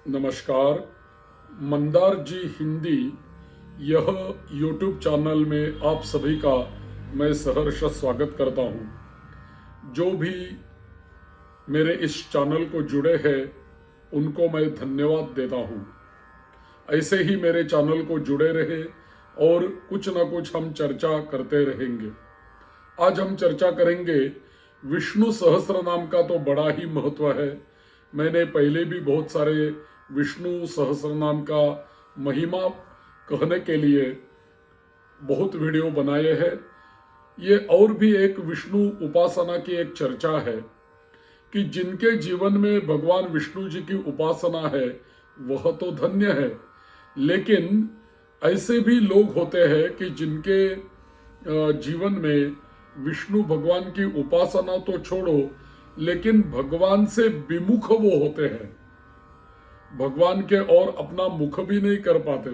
नमस्कार। मंदार जी हिंदी यह YouTube channel में आप सभी का मैं सहर्ष स्वागत करता हूं। जो भी मेरे इस चैनल को जुड़े हैं उनको मैं धन्यवाद देता हूं। ऐसे ही मेरे चैनल को जुड़े रहे और कुछ ना कुछ हम चर्चा करते रहेंगे। आज हम चर्चा करेंगे विष्णु सहस्त्र नाम का तो बड़ा ही महत्व है। मैंने पहले भी बहुत सारे विष्णु सहस्त्र नाम का महिमा कहने के लिए बहुत वीडियो बनाए हैं। ये और भी एक विष्णु उपासना की एक चर्चा है कि जिनके जीवन में भगवान विष्णु जी की उपासना है वह तो धन्य है, लेकिन ऐसे भी लोग होते हैं कि जिनके जीवन में विष्णु भगवान की उपासना तो छोड़ो, लेकिन भगवान से विमुख वो होते हैं, भगवान के और अपना मुख भी नहीं कर पाते।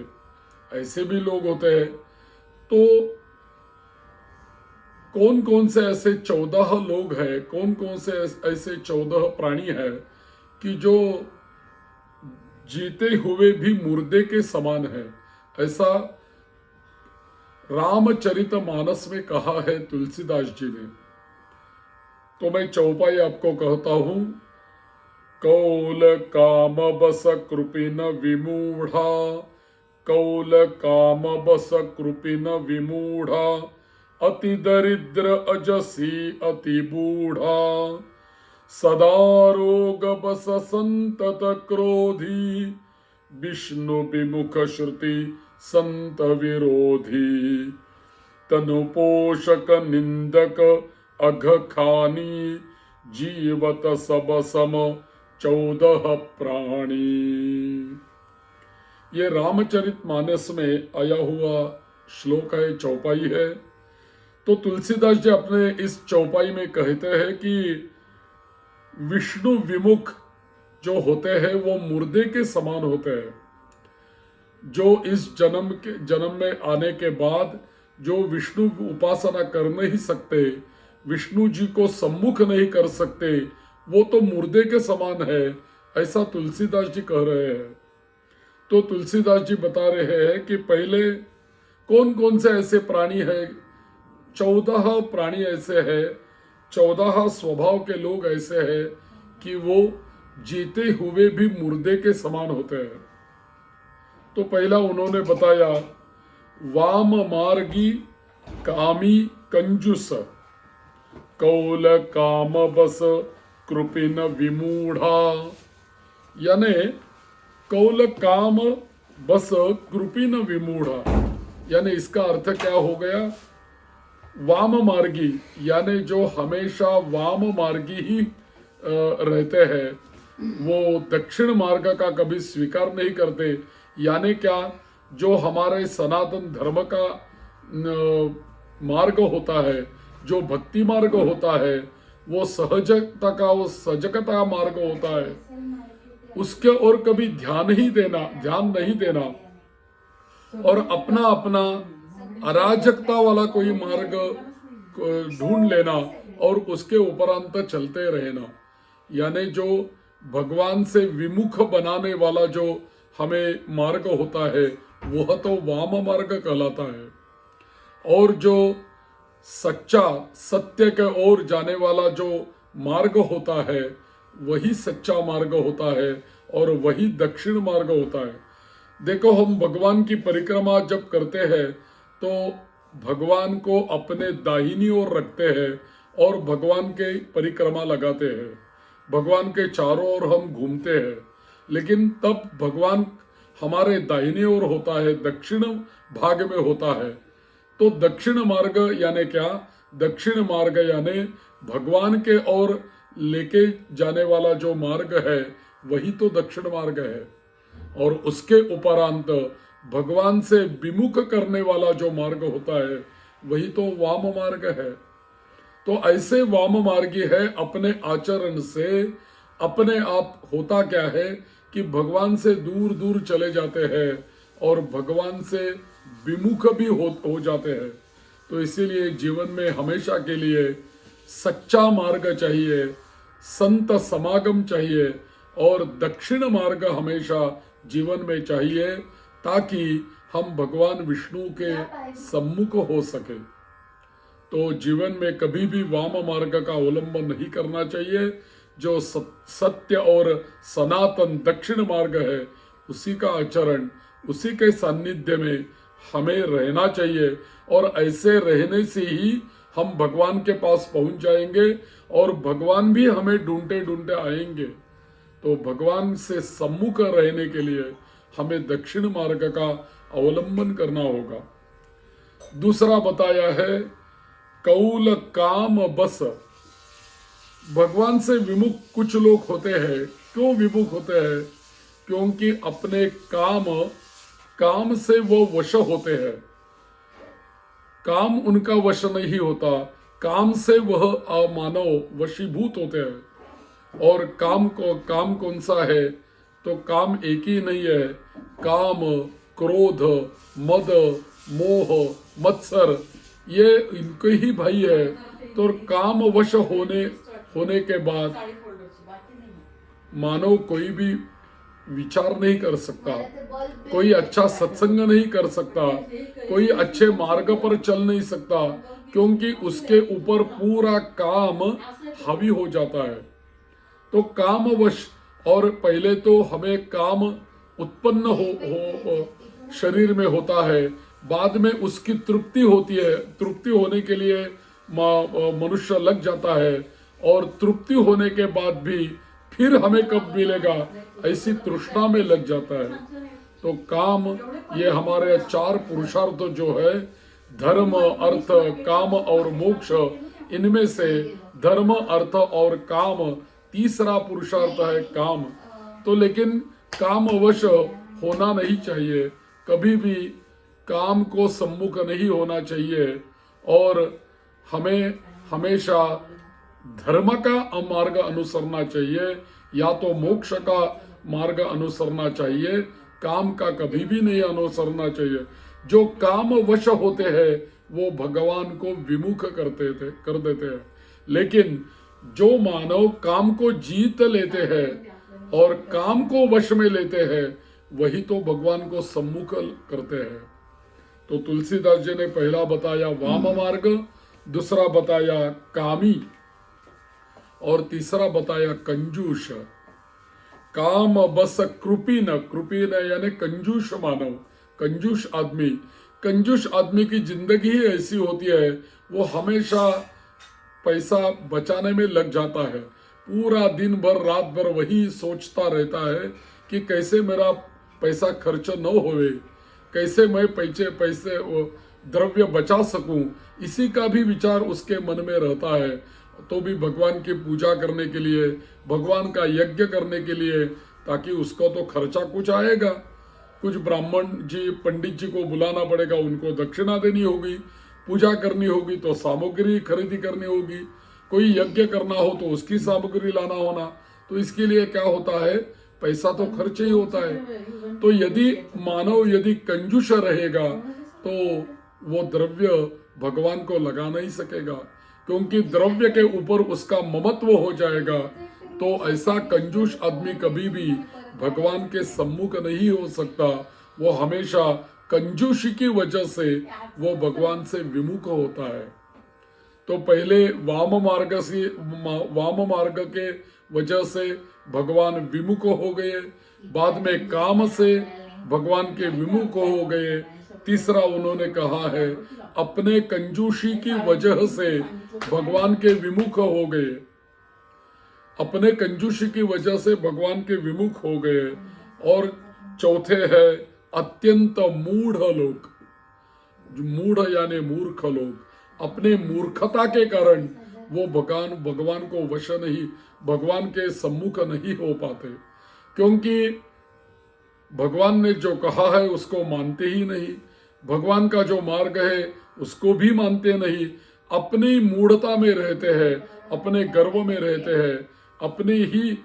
ऐसे भी लोग होते हैं। तो कौन कौन से ऐसे 14 लोग हैं, कौन कौन से ऐसे 14 प्राणी हैं कि जो जीते हुए भी मुर्दे के समान है, ऐसा रामचरितमानस में कहा है तुलसीदास जी ने। तो मैं चौपाई आपको कहता हूं। कौल काम बस कृपिन विमूढ़ा, कौल काम बस कृपिन विमूढ़ा, अति दरिद्र अजसी अति बूढ़ा, सदा रोग बस संतत क्रोधी, विष्णु विमुख श्रुति संत विरोधी, तनु पोषक निंदक अघ खानी, जीवत सब सम 14 प्राणी। ये रामचरितमानस में आया हुआ श्लोक है, चौपाई है। तो तुलसीदास जी अपने इस चौपाई में कहते हैं कि विष्णु विमुख जो होते हैं वो मुर्दे के समान होते हैं। जो इस जन्म में आने के बाद जो विष्णु उपासना कर नहीं सकते, विष्णु जी को सम्मुख नहीं कर सकते, वो तो मुर्दे के समान है, ऐसा तुलसीदास जी कह रहे हैं। तो तुलसीदास जी बता रहे हैं कि पहले कौन कौन से ऐसे प्राणी हैं। 14 प्राणी ऐसे हैं, 14 स्वभाव के लोग ऐसे हैं कि वो जीते हुए भी मुर्दे के समान होते हैं। तो पहला उन्होंने बताया वाम मार्गी कामी कंजूस, कौल काम बस कृपिन विमूढ़ा। यानी कौल काम बस कृपिन विमूढ़ा, यानी इसका अर्थ क्या हो गया? वाम मार्गी, यानी जो हमेशा वाम मार्गी ही रहते हैं, वो दक्षिण मार्ग का कभी स्वीकार नहीं करते। यानी क्या, जो हमारे सनातन धर्म का मार्ग होता है, जो भक्ति मार्ग होता है, वो सहजता का, वो सजगता मार्ग होता है, उसके और कभी ध्यान नहीं देना और अपना अपना अराजकता वाला कोई मार्ग ढूंढ लेना और उसके उपरांत चलते रहना। यानी जो भगवान से विमुख बनाने वाला जो हमें मार्ग होता है वह तो वाम मार्ग कहलाता है। और जो सच्चा सत्य के ओर जाने वाला जो मार्ग होता है वही सच्चा मार्ग होता है और वही दक्षिण मार्ग होता है। देखो, हम भगवान की परिक्रमा जब करते हैं तो भगवान को अपने दाहिनी ओर रखते हैं और भगवान के परिक्रमा लगाते हैं, भगवान के चारों ओर हम घूमते हैं, लेकिन तब भगवान हमारे दाहिने ओर होता है, दक्षिण भाग में होता है। तो दक्षिण मार्ग यानी क्या? दक्षिण मार्ग यानी भगवान के ओर लेके जाने वाला जो मार्ग है वही तो दक्षिण मार्ग है। और उसके उपरांत भगवान से विमुख करने वाला जो मार्ग होता है वही तो वाम मार्ग है। तो ऐसे वाम मार्गी है अपने आचरण से अपने आप होता क्या है कि भगवान से दूर दूर चले जाते हैं और भगवान से विमुख भी हो जाते हैं। तो इसीलिए जीवन में हमेशा के लिए सच्चा मार्ग चाहिए, संत समागम चाहिए और दक्षिण मार्ग हमेशा जीवन में चाहिए ताकि हम भगवान विष्णु के सम्मुख हो सके। तो जीवन में कभी भी वाम मार्ग का अवलंबन नहीं करना चाहिए। जो सत्य और सनातन दक्षिण मार्ग है उसी का आचरण, उसी के सानिध्य में हमें रहना चाहिए और ऐसे रहने से ही हम भगवान के पास पहुंच जाएंगे और भगवान भी हमें ढूंढते ढूंढते आएंगे। तो भगवान से सम्मुख रहने के लिए हमें दक्षिण मार्ग का अवलंबन करना होगा। दूसरा बताया है कौल काम बस। भगवान से विमुख कुछ लोग होते हैं। क्यों विमुख होते हैं? क्योंकि अपने काम से वो वश होते हैं। काम उनका वश नहीं होता, काम से वह मानव वशीभूत होते हैं। और काम कौन सा है? तो काम एक ही नहीं है। काम, क्रोध, मद, मोह, मत्सर, ये इनके ही भाई है। तो काम वश होने के बाद मानव कोई भी विचार नहीं कर सकता, कोई अच्छा सत्संग नहीं कर सकता, कोई अच्छे मार्ग पर चल नहीं सकता, क्योंकि उसके ऊपर पूरा काम हावी हो जाता है। तो कामवश, और पहले तो हमें काम उत्पन्न हो शरीर में होता है, बाद में उसकी तृप्ति होती है। तृप्ति होने के लिए मनुष्य लग जाता है और तृप्ति होने के बाद भी फिर हमें कब मिलेगा ऐसी तृष्णा में लग जाता है। तो काम, ये हमारे 4 पुरुषार्थ जो है, धर्म, अर्थ, काम और मोक्ष, इनमें से धर्म, अर्थ और काम तीसरा पुरुषार्थ है काम। तो लेकिन काम अवश्य होना नहीं चाहिए, कभी भी काम को सम्मुख नहीं होना चाहिए और हमें हमेशा धर्म का मार्ग अनुसरना चाहिए, या तो मोक्ष का मार्ग अनुसरना चाहिए, काम का कभी भी नहीं अनुसरना चाहिए। जो काम वश होते हैं वो भगवान को विमुख कर देते हैं। लेकिन जो मानव काम को जीत लेते हैं और काम को वश में लेते हैं, वही तो भगवान को सम्मुख करते हैं। तो तुलसीदास जी ने पहला बताया वाम मार्ग, दूसरा बताया कामी और तीसरा बताया कंजूष। काम बस कृपीन यानी कंजूष मानव, कंजूष आदमी। कंजूष आदमी की जिंदगी ही ऐसी होती है, वो हमेशा पैसा बचाने में लग जाता है। पूरा दिन भर रात भर वही सोचता रहता है कि कैसे मेरा पैसा खर्च न होवे, कैसे मैं पैसे द्रव्य बचा सकूं, इसी का भी विचार उसके मन में रहता है। तो भी भगवान की पूजा करने के लिए, भगवान का यज्ञ करने के लिए, ताकि उसको तो खर्चा कुछ आएगा, कुछ ब्राह्मण जी, पंडित जी को बुलाना पड़ेगा, उनको दक्षिणा देनी होगी, पूजा करनी होगी तो सामग्री खरीदी करनी होगी, कोई यज्ञ करना हो तो उसकी सामग्री लाना होना। तो इसके लिए क्या होता है, पैसा तो खर्च ही होता है। तो यदि मानव कंजूष रहेगा तो वो द्रव्य भगवान को लगा नहीं सकेगा, क्योंकि द्रव्य के ऊपर उसका ममत्व हो जाएगा। तो ऐसा कंजूस आदमी कभी भी भगवान के सम्मुख नहीं हो सकता। वो हमेशा कंजूसी की वजह से वो भगवान से विमुख होता है। तो पहले वाम मार्ग के वजह से भगवान विमुख हो गए, बाद में काम से भगवान के विमुख हो गए, तीसरा उन्होंने कहा है अपने कंजूसी की वजह से भगवान के विमुख हो गए, अपने कंजूसी की वजह से भगवान के विमुख हो गए। और चौथे है अत्यंत मूढ़ लोग, मूढ़ यानी मूर्ख लोग, अपने मूर्खता के कारण वो भगवान को वश नहीं, भगवान के सम्मुख नहीं हो पाते, क्योंकि भगवान ने जो कहा है उसको मानते ही नहीं, भगवान का जो मार्ग है उसको भी मानते नहीं, अपनी मूढ़ता में रहते हैं, अपने गर्व में रहते हैं, अपने ही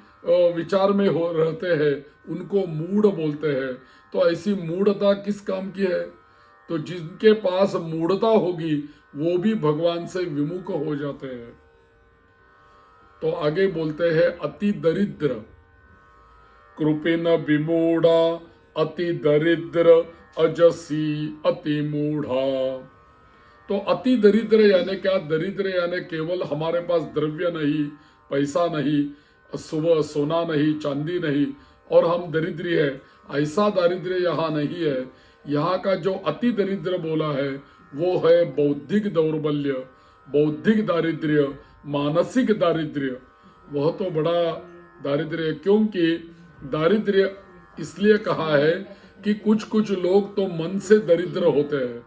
विचार में रहते हैं, उनको मूढ़ बोलते हैं। तो ऐसी मूढ़ता किस काम की है? तो जिनके पास मूढ़ता होगी वो भी भगवान से विमुख हो जाते हैं। तो आगे बोलते हैं अति दरिद्र, कृपिन विमूढ़ा अति दरिद्र अजसी अति मूढ़ा। तो अति दरिद्र यानी क्या? दरिद्र यानी केवल हमारे पास द्रव्य नहीं, पैसा नहीं, सुबह सोना नहीं, चांदी नहीं और हम दरिद्री है, ऐसा दारिद्र्य यहाँ नहीं है। यहाँ का जो अति दरिद्र बोला है वो है बौद्धिक दौर्बल्य, बौद्धिक दारिद्र्य, मानसिक दारिद्र्य। वह तो बड़ा दारिद्र्य है, क्योंकि दारिद्र्य इसलिए कहा है कि कुछ कुछ लोग तो मन से दरिद्र होते हैं,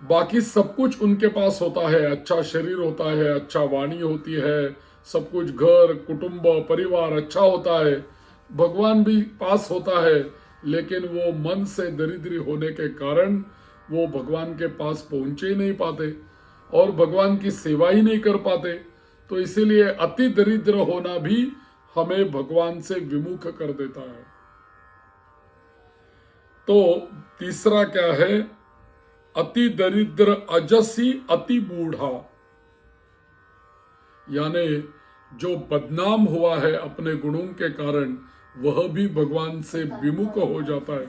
बाकी सब कुछ उनके पास होता है, अच्छा शरीर होता है, अच्छा वाणी होती है, सब कुछ घर कुटुंब परिवार अच्छा होता है, भगवान भी पास होता है, लेकिन वो मन से दरिद्री होने के कारण वो भगवान के पास पहुंचे ही नहीं पाते और भगवान की सेवा ही नहीं कर पाते। तो इसीलिए अति दरिद्र होना भी हमें भगवान से विमुख कर देता है। तो तीसरा क्या है? अति दरिद्र अजसी अति बूढ़ा, यानी जो बदनाम हुआ है अपने गुणों के कारण वह भी भगवान से विमुख हो जाता है,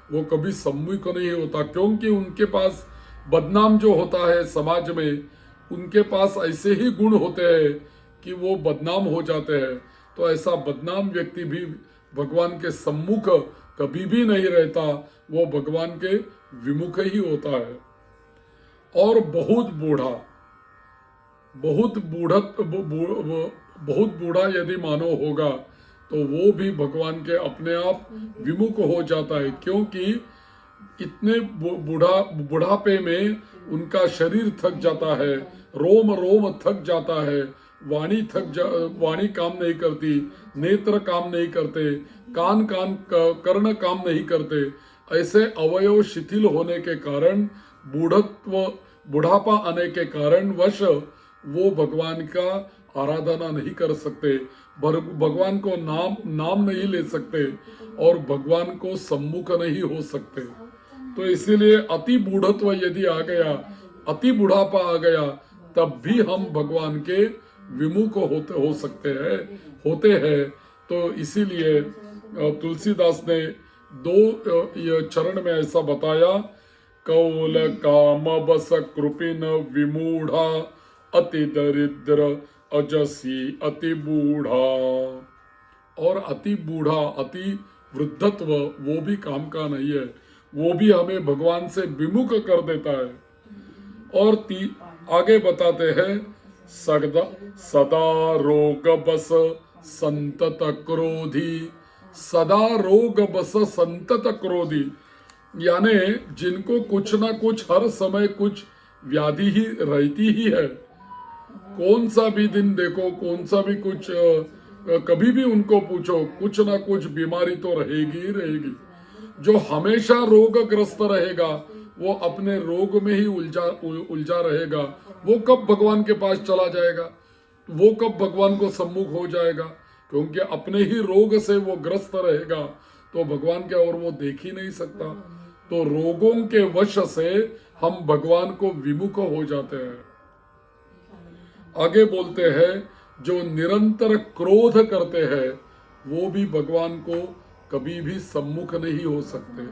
वो कभी सम्मुख नहीं होता, क्योंकि उनके पास बदनाम जो होता है समाज में, उनके पास ऐसे ही गुण होते हैं कि वो बदनाम हो जाते हैं। तो ऐसा बदनाम व्यक्ति भी भगवान के सम्मुख कभी भी नहीं रहता, वो भगवान के विमुख ही होता है। और बहुत बूढ़ा, बहुत बूढ़ा यदि मानव होगा तो वो भी भगवान के अपने आप विमुख हो जाता है, क्योंकि इतने बुढ़ापे में उनका शरीर थक जाता है, रोम रोम थक जाता है, वाणी काम नहीं करती, नेत्र काम नहीं करते, कर्ण काम नहीं करते। ऐसे अवयव शिथिल होने के कारण, बुढ़ापा आने के कारण वश वो भगवान का आराधना नहीं कर सकते, भगवान को नाम नहीं ले सकते और भगवान को सम्मुख नहीं हो सकते। तो इसीलिए अति बूढ़त्व यदि आ गया, अति बुढ़ापा आ गया, तब भी हम भगवान के विमुख होते हैं। तो इसीलिए तुलसीदास ने दो चरण में ऐसा बताया, कौल काम बस कृपिन विमूढ़ा अति दरिद्र अजसी अति बूढ़ा। और अति बूढ़ा, अति वृद्धत्व वो भी काम का नहीं है, वो भी हमें भगवान से विमुख कर देता है। और आगे बताते हैं, सदा रोग बस संतत क्रोधी, सदा रोग बस संतत क्रोधी, यानी जिनको कुछ ना कुछ हर समय कुछ व्याधि ही रहती ही है। कौन सा भी दिन देखो, कौन सा भी कुछ कभी भी उनको पूछो, कुछ ना कुछ बीमारी तो रहेगी ही रहेगी। जो हमेशा रोगग्रस्त रहेगा वो अपने रोग में ही उलझा रहेगा, वो कब भगवान के पास चला जाएगा, वो कब भगवान को सम्मुख हो जाएगा? क्योंकि अपने ही रोग से वो ग्रस्त रहेगा, तो भगवान के और वो देख ही नहीं सकता। तो रोगों के वश से हम भगवान को विमुख हो जाते हैं। आगे बोलते हैं, जो निरंतर क्रोध करते हैं वो भी भगवान को कभी भी सम्मुख नहीं हो सकते।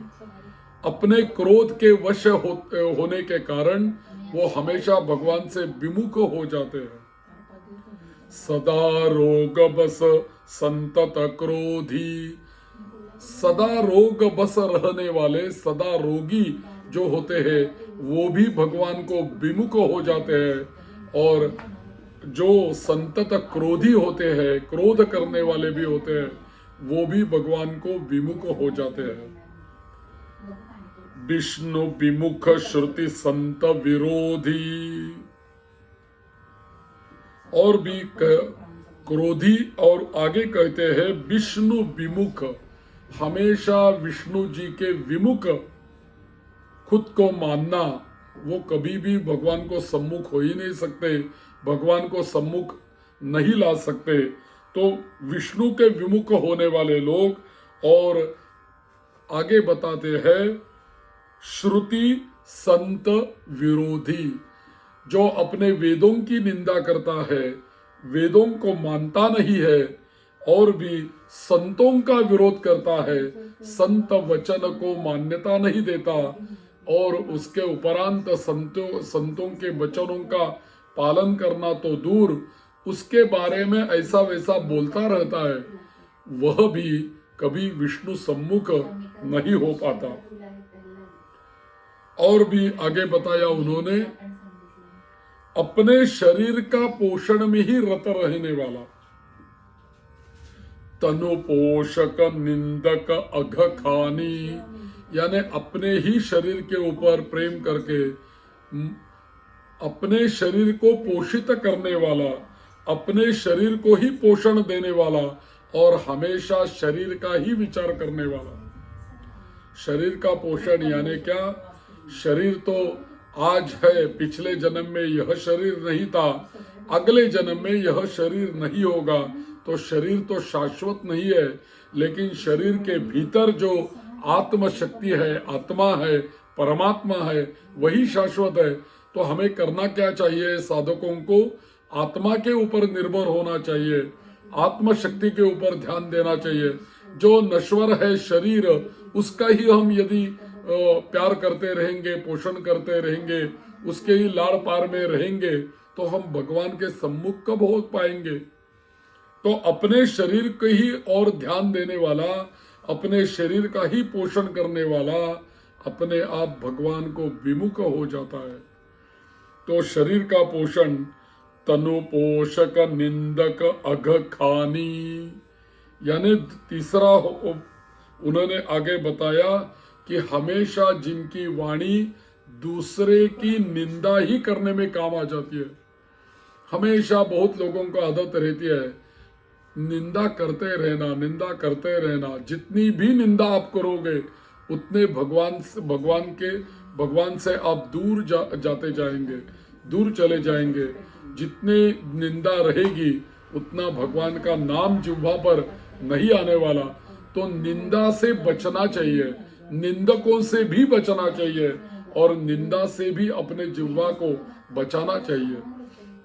अपने क्रोध के वश होने के कारण वो हमेशा भगवान से विमुख हो जाते हैं। सदा रोग बस संतत क्रोधी, सदा रोग बस रहने वाले, सदा रोगी जो होते हैं वो भी भगवान को विमुख हो जाते हैं। और जो संतत क्रोधी होते हैं, क्रोध करने वाले भी होते हैं, वो भी भगवान को विमुख हो जाते हैं। विष्णु विमुख श्रुति संत विरोधी, और भी क्रोधी, और आगे कहते हैं विष्णु विमुख, हमेशा विष्णु जी के विमुख खुद को मानना, वो कभी भी भगवान को सम्मुख हो ही नहीं सकते, भगवान को सम्मुख नहीं ला सकते। तो विष्णु के विमुख होने वाले लोग, और आगे बताते हैं श्रुति संत विरोधी, जो अपने वेदों की निंदा करता है, वेदों को मानता नहीं है और भी संतों का विरोध करता है, संत वचन को मान्यता नहीं देता और उसके उपरांत संतों के वचनों का पालन करना तो दूर, उसके बारे में ऐसा वैसा बोलता रहता है, वह भी कभी विष्णु सम्मुख नहीं हो पाता। और भी आगे बताया उन्होंने, अपने शरीर का पोषण में ही रत रहने वाला, तनु पोषक निंदक अघ खानी, यानी अपने ही शरीर के ऊपर प्रेम करके अपने शरीर को पोषित करने वाला, अपने शरीर को ही पोषण देने वाला और हमेशा शरीर का ही विचार करने वाला। शरीर का पोषण यानी क्या? शरीर तो आज है, पिछले जन्म में यह शरीर नहीं था, अगले जन्म में यह शरीर नहीं होगा, तो शरीर तो शाश्वत नहीं है, लेकिन शरीर के भीतर जो आत्म शक्ति है, आत्मा है, परमात्मा है, वही शाश्वत है। तो हमें करना क्या चाहिए? साधकों को आत्मा के ऊपर निर्भर होना चाहिए, आत्म शक्ति के ऊपर ध्यान देना चाहिए। जो नश्वर है शरीर, उसका ही हम यदि प्यार करते रहेंगे, पोषण करते रहेंगे, उसके ही लाड़ पार में रहेंगे, तो हम भगवान के सम्मुख कब हो पाएंगे? तो अपने शरीर के ही और ध्यान देने वाला, अपने शरीर का ही पोषण करने वाला अपने आप भगवान को विमुख हो जाता है। तो शरीर का पोषण, तनु पोषक निंदक अघ खानी, यानी तीसरा उन्होंने आगे बताया कि हमेशा जिनकी वाणी दूसरे की निंदा ही करने में काम आ जाती है। हमेशा बहुत लोगों को आदत रहती है निंदा करते रहना, निंदा करते रहना। जितनी भी निंदा आप करोगे उतने भगवान से आप दूर जाते जाएंगे, दूर चले जाएंगे। जितने निंदा रहेगी उतना भगवान का नाम जिह्वा पर नहीं आने वाला। तो निंदा से बचना चाहिए, निंदकों से भी बचना चाहिए और निंदा से भी अपने जिह्वा को बचाना चाहिए।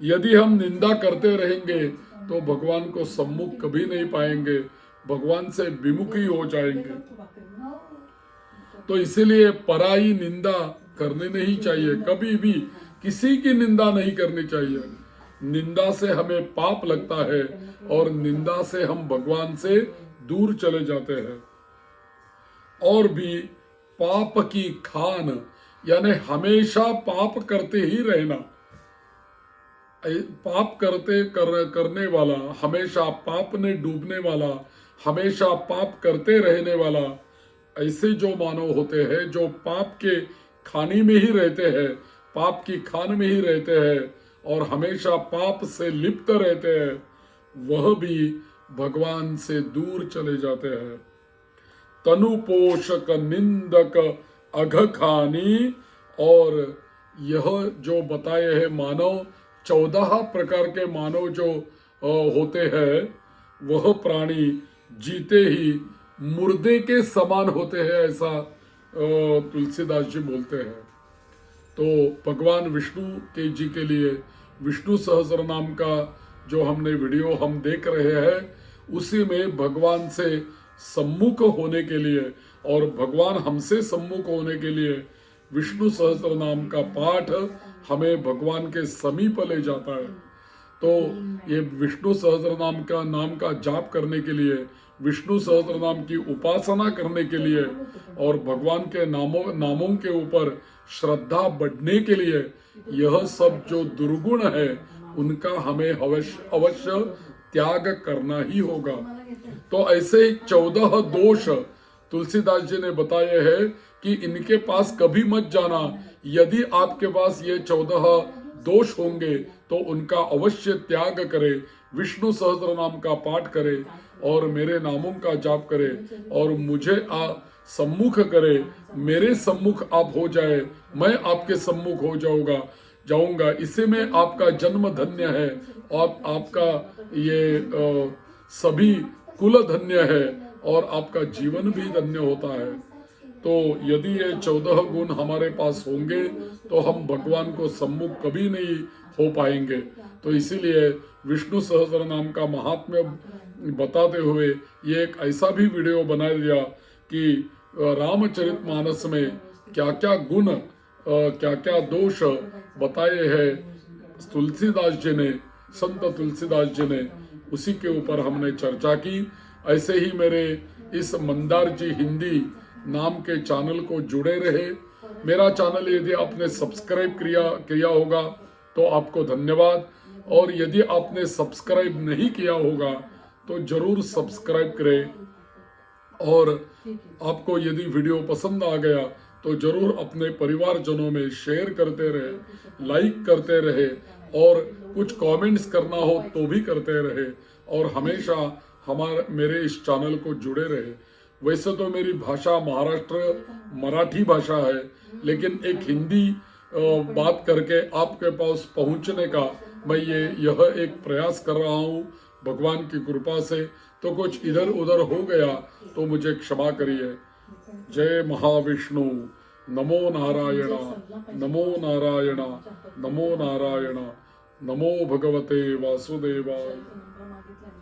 यदि हम निंदा करते रहेंगे तो भगवान को सम्मुख कभी नहीं पाएंगे, भगवान से विमुख ही हो जाएंगे। तो इसीलिए पराई निंदा करनी नहीं चाहिए, कभी भी किसी की निंदा नहीं करनी चाहिए। निंदा से हमें पाप लगता है और निंदा से हम भगवान से दूर चले जाते हैं। और भी पाप की खान, यानी हमेशा पाप करते ही रहना। पाप करने वाला, हमेशा पाप में डूबने वाला, हमेशा पाप करते रहने वाला, ऐसे जो मानव होते हैं जो पाप के खानी में ही रहते हैं, पाप की खान में ही रहते हैं और हमेशा पाप से लिप्त रहते हैं, वह भी भगवान से दूर चले जाते हैं। तनु पोषक निंदक अघ खानी, और यह जो बताए हैं मानव, 14 प्रकार के मानव जो होते हैं, वह प्राणी जीते ही मुर्दे के समान होते हैं, ऐसा तुलसीदास जी बोलते हैं। तो भगवान विष्णु के जी के लिए विष्णु सहस्त्र नाम का जो हमने वीडियो हम देख रहे हैं, उसी में भगवान से सम्मुख होने के लिए और भगवान हमसे सम्मुख होने के लिए विष्णु सहस्त्र नाम का पाठ हमें भगवान के समीप ले जाता है। तो ये विष्णु सहस्त्र नाम का जाप करने के लिए, विष्णु सहस्त्र नाम की उपासना करने के लिए और भगवान के नामों के ऊपर श्रद्धा बढ़ने के लिए, यह सब जो दुर्गुण है उनका हमें अवश्य त्याग करना ही होगा। तो ऐसे 14 दोष तुलसीदास जी ने बताए हैं कि इनके पास कभी मत जाना। यदि आपके पास ये 14 दोष होंगे तो उनका अवश्य त्याग करे, विष्णु सहस्त्र नाम का पाठ करे और मेरे नामों का जाप करे और मुझे सम्मुख करे, मेरे सम्मुख आप हो जाए, मैं आपके सम्मुख हो जाऊंगा। इसी में आपका जन्म धन्य है और आपका ये सभी कुल धन्य है और आपका जीवन भी धन्य होता है। तो यदि ये 14 गुण हमारे पास होंगे तो हम भगवान को सम्मुख कभी नहीं हो पाएंगे। तो इसीलिए विष्णु सहस्त्र नाम का महात्म्य बताते हुए ये एक ऐसा भी वीडियो बना दिया कि रामचरितमानस में क्या क्या गुण क्या क्या दोष बताए हैं तुलसीदास जी ने, संत तुलसीदास जी ने, उसी के ऊपर हमने चर्चा की। ऐसे ही मेरे इस मंदार जी हिंदी नाम के चैनल को जुड़े रहे। मेरा चैनल यदि आपने सब्सक्राइब किया होगा तो आपको धन्यवाद, और यदि आपने सब्सक्राइब नहीं किया होगा तो जरूर सब्सक्राइब करें। और आपको यदि वीडियो पसंद आ गया तो जरूर अपने परिवारजनों में शेयर करते रहे, लाइक करते रहे, और कुछ कमेंट्स करना हो तो भी करते रहे, और हमेशा मेरे इस चैनल को जुड़े रहे। वैसे तो मेरी भाषा महाराष्ट्र मराठी भाषा है, लेकिन एक हिंदी बात करके आपके पास पहुंचने का मैं यह एक प्रयास कर रहा हूं भगवान की कृपा से। तो कुछ इधर उधर हो गया तो मुझे क्षमा करिए। जय महाविष्णु। नमो नारायण, नमो नारायण, नमो नारायण, नमो भगवते वासुदेवाय।